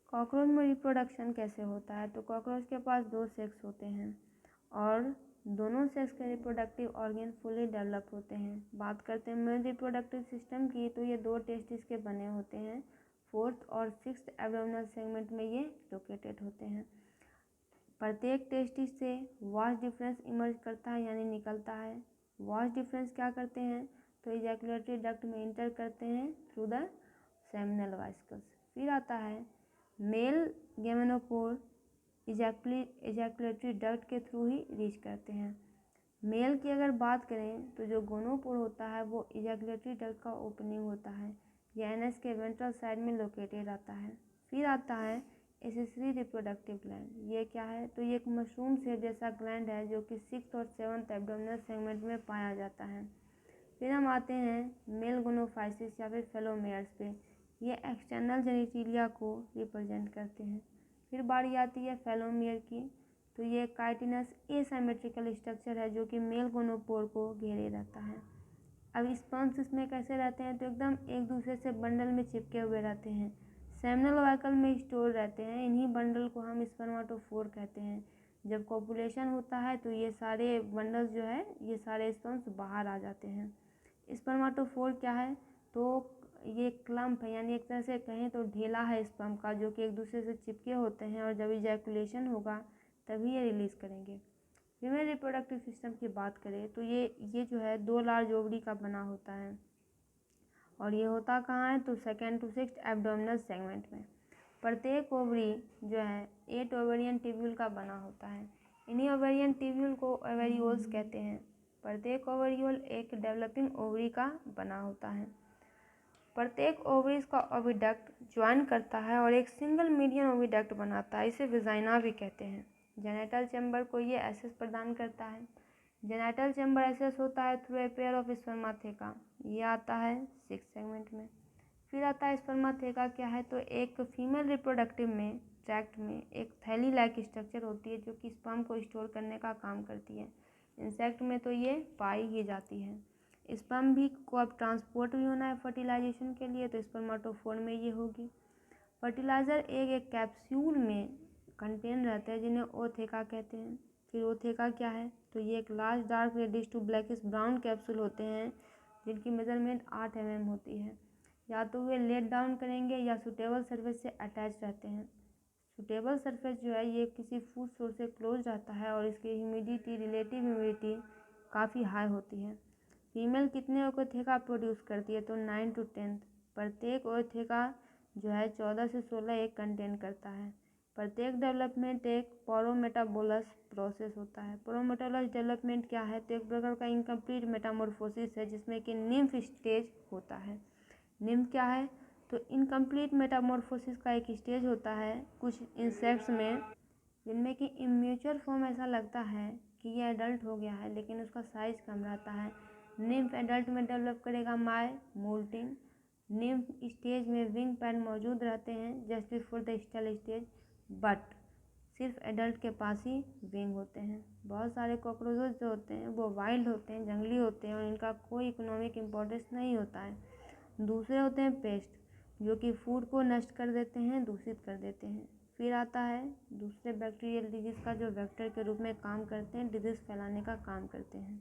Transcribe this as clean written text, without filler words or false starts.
Cockroach में reproduction कैसे होता है? तो कॉकरोच के पास 2 सेक्स होते हैं और दोनों सेक्स के रिप्रोडक्टिव ऑर्गन फुली डेवलप होते हैं। बात करते हैं मेल रिप्रोडक्टिव सिस्टम की, तो ये 2 टेस्टिस के बने होते हैं। 4th और 6th एब्डोमिनल सेगमेंट में ये लोकेटेड होते हैं। प्रत्येक टेस्टिस से वाश डिफरेंस इमर्ज करता है यानी निकलता है। वाश डिफरेंस क्या करते हैं? तो इजैकुलेटरी डक्ट में इंटर करते हैं थ्रू द सेमिनल वेसिकल्स। फिर आता है मेल गेमेनोपोर इजैकुलेटरी डक्ट के थ्रू ही रीच करते हैं। मेल की अगर बात करें तो जो गोनोपोर होता है वो इजैकुलेटरी डक्ट का ओपनिंग होता है, यह एनएस के वेंट्रल साइड में लोकेटेड आता है। फिर आता है एसेसरी रिप्रोडक्टिव ग्लैंड। ये क्या है? तो ये एक मशरूम शेप जैसा ग्लैंड है जो कि 6th और 7th एब्डोमिनल सेगमेंट में पाया जाता है। फिर हम आते हैं मेल गोनोफाइसिस या फिर फेलोमेयर्स पे। ये एक्सटर्नल जेनिटिलिया को रिप्रेजेंट करते हैं। फिर बारी आती है फेलोमियर की, तो ये काइटिनस एसिमेट्रिकल स्ट्रक्चर है जो कि मेल गोनोपोर को घेरे रहता है। अब स्पर्म्स इसमें कैसे रहते हैं? तो एकदम एक दूसरे से बंडल में चिपके हुए रहते हैं, सेमिनल वेसिकल में स्टोर रहते हैं। इन्हीं बंडल को हम स्पर्माटोफोर कहते हैं। जब कॉपुलेशन होता है तो ये सारे बंडल्स जो है, ये सारे स्पर्म्स बाहर आ जाते हैं। स्पर्माटोफोर क्या है? तो ये क्लम्प है, यानी एक तरह से कहें तो ढेला है स्पर्म का, जो कि एक दूसरे से चिपके होते हैं और जब इजैकुलेशन होगा तभी ये रिलीज़ करेंगे। फीमेल रिप्रोडक्टिव सिस्टम की बात करें तो ये जो है 2 लार्ज ओवरी का बना होता है और ये होता कहाँ है? तो 2nd to 6th abdominal segment में। प्रत्येक ओवरी जो है 8 ओवेरियन ट्यूब्यूल का बना होता है। इन्हीं ओवेरियन ट्यूब्यूल को ओवेरियोल्स कहते हैं। प्रत्येक ओवेरियोल एक डेवलपिंग ओवरी का बना होता है। प्रत्येक ओवरीज का ओविडक्ट ज्वाइन करता है और एक सिंगल मीडियन ओविडक्ट बनाता है, इसे विजाइना भी कहते हैं। जेनेटल चैम्बर को ये एक्सेस प्रदान करता है। जेनेटल चैम्बर एक्सेस होता है थ्रू ए पेयर ऑफ स्पर्माथेका। ये आता है 6th सेगमेंट में। फिर आता है स्पर्माथेका क्या है? तो एक फीमेल रिप्रोडक्टिव में ट्रैक्ट में एक थैली लाइक स्ट्रक्चर होती है जो कि स्पर्म को स्टोर करने का काम करती है। इंसेक्ट में तो ये पाई ही जाती है। स्पर्म भी को अब ट्रांसपोर्ट भी होना है फर्टिलाइजेशन के लिए, तो स्पर्माटोफोर में ये होगी। फर्टिलाइज़र एक कैप्सूल में कंटेन रहते हैं जिन्हें ओथेका कहते हैं। फिर ओथेका क्या है? तो ये एक large dark reddish to blackish brown capsule होते हैं जिनकी मेजरमेंट 8 mm होती है। या तो वे लेट डाउन करेंगे या सुटेबल सरफेस से अटैच रहते हैं। सुटेबल सरफेस जो है ये किसी फूड सोर्स से क्लोज रहता है और इसकी ह्यूमिडिटी, रिलेटिव ह्यूमिडिटी काफ़ी हाई होती है। फीमेल कितने ओथेका प्रोड्यूस करती है? तो 9 to 10। प्रत्येक ओथेका जो है 14 से 16 एग कंटेन करता है। प्रत्येक डेवलपमेंट एक पोरोमेटाबोलस प्रोसेस होता है। पोरोमेटाबोलस डेवलपमेंट क्या है? तो एक प्रकार का इनकम्प्लीट मेटामॉर्फोसिस है जिसमें कि निम्फ स्टेज होता है। निम्फ क्या है? तो इनकम्प्लीट मेटामॉर्फोसिस का एक स्टेज होता है कुछ इंसेक्ट्स में जिनमें कि इम्मेच्योर फॉर्म ऐसा लगता है कि ये एडल्ट हो गया है लेकिन उसका साइज कम रहता है। निम्फ एडल्ट में डेवलप करेगा माय मोल्टिंग। निम्फ स्टेज में विंग पैड मौजूद रहते हैं just before the stale stage, but सिर्फ एडल्ट के पास ही विंग होते हैं। बहुत सारे कॉकरोचेस जो होते हैं वो वाइल्ड होते हैं, जंगली होते हैं और इनका कोई इकोनॉमिक इम्पोर्टेंस नहीं होता है। दूसरे होते हैं पेस्ट जो कि फूड को नष्ट कर देते हैं, दूषित कर देते हैं। फिर आता है दूसरे बैक्टीरियल डिजीज़ का जो वेक्टर के रूप में काम करते हैं, डिजीज़ फैलाने का काम करते हैं।